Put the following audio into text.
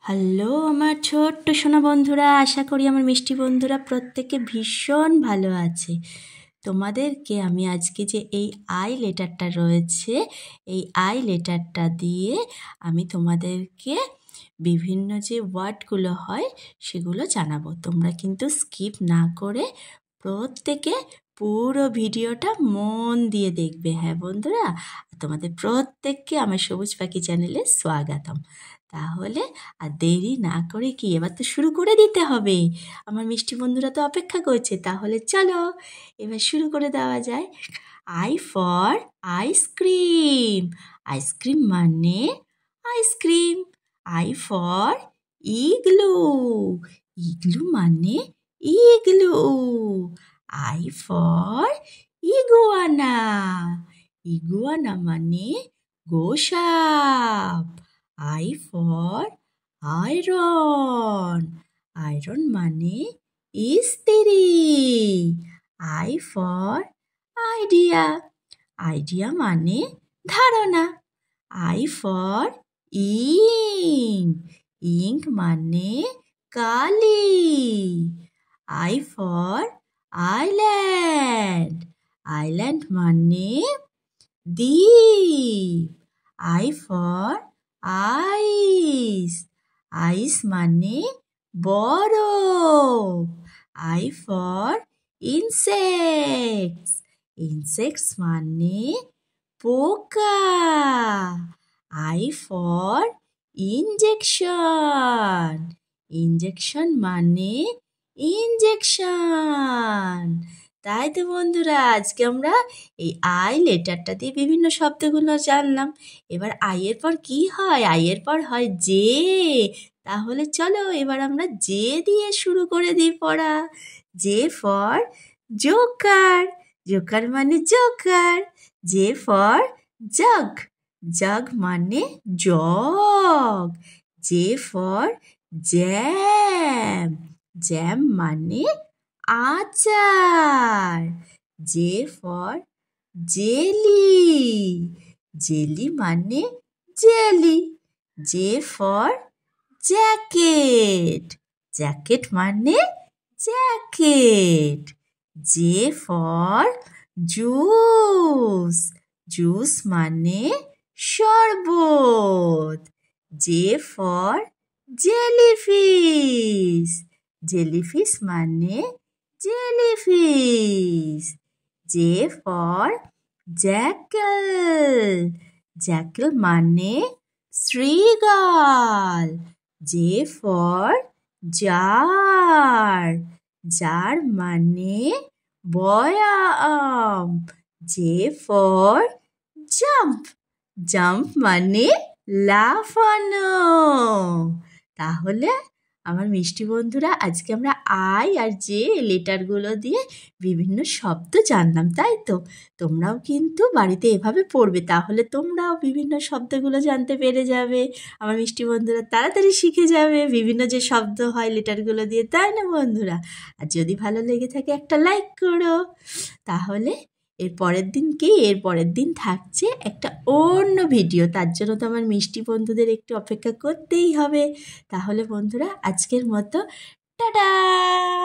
Hello আমার ছোট্ট সোনা বন্ধুরা, আশা করি আমার মিষ্টি বন্ধুরা প্রত্যেকে ভীষণ ভালো আছে। তোমাদেরকে আমি আজকে যে এই আই লেটারটা রয়েছে, এই আই লেটারটা দিয়ে আমি তোমাদেরকে বিভিন্ন যে ওয়ার্ডগুলো হয় সেগুলো জানাবো। তোমরা কিন্তু স্কিপ না করে প্রত্যেকে পুরো ভিডিওটা মন দিয়ে দেখবে। হ্যাঁ বন্ধুরা, তোমাদের প্রত্যেককে আমার সবুজ পাখি চ্যানেলে স্বাগতম। তাহলে আর দেরি না করে কি এবার তো শুরু করে দিতে হবে। আমার মিষ্টি বন্ধুরা তো অপেক্ষা করছে, তাহলে চলো এবার শুরু করে দেওয়া যায়। I for ice cream. আইসক্রিম মানে ice cream. I for igloo. Igloo মানে igloo. I for iguana. Iguana মানে গোসাপ। I for iron. আয়রন মানে ইস্ত্রি। I for idea. আইডিয়া মানে ধারণা। I for ink. ইঙ্ক মানে কালি। I for island. আইল্যান্ড মানে দ্বীপ। I for ice. আইস মানে বরফ। I for insects. ইনসেক্টস মানে পোকা। I for injection. ইনজেকশন মানে ইনজেকশন। তাই তো বন্ধুরা, আজকে আমরা এই আই লেটারটা দিয়ে বিভিন্ন শব্দগুলো জানলাম। এবার আইয়ের পর কি হয়? আইয়ের পর হয় জে। তাহলে চলো এবার আমরা জে দিয়ে শুরু করে দিই পড়া। J for joker. জোকার মানে joker. J for jug. Jug মানে jug. J for jam. Jam মানে আচার। J for jelly. জেলি মানে jelly. J for jacket. Jacket মানে jacket. J for juice. Juice মানে শরবত। J for jellyfish. জেলিফিশ মানে jellyfish. J for jackal. Jackal মানে শ্রীগাল। J for jar. জার মানে বয়াম। J for jump. জাম্প মানে লাফানো। তাহলে আমার মিষ্টি বন্ধুরা, আজকে আমরা আই আর জে লেটারগুলো দিয়ে বিভিন্ন শব্দ জানলাম, তাই তো? তোমরাও কিন্তু বাড়িতে এভাবে পড়বে, তাহলে তোমরাও বিভিন্ন শব্দগুলো জানতে পেরে যাবে। আমার মিষ্টি বন্ধুরা তাড়াতাড়ি শিখে যাবে বিভিন্ন যে শব্দ হয় লেটারগুলো দিয়ে, তাই না বন্ধুরা? আর যদি ভালো লেগে থাকে একটা লাইক করো। তাহলে এর পরের দিন থাকছে একটা অন্য ভিডিও, তার জন্য তো আমার মিষ্টি বন্ধুদের একটু অপেক্ষা করতেই হবে। তাহলে বন্ধুরা আজকের মতো টাটা।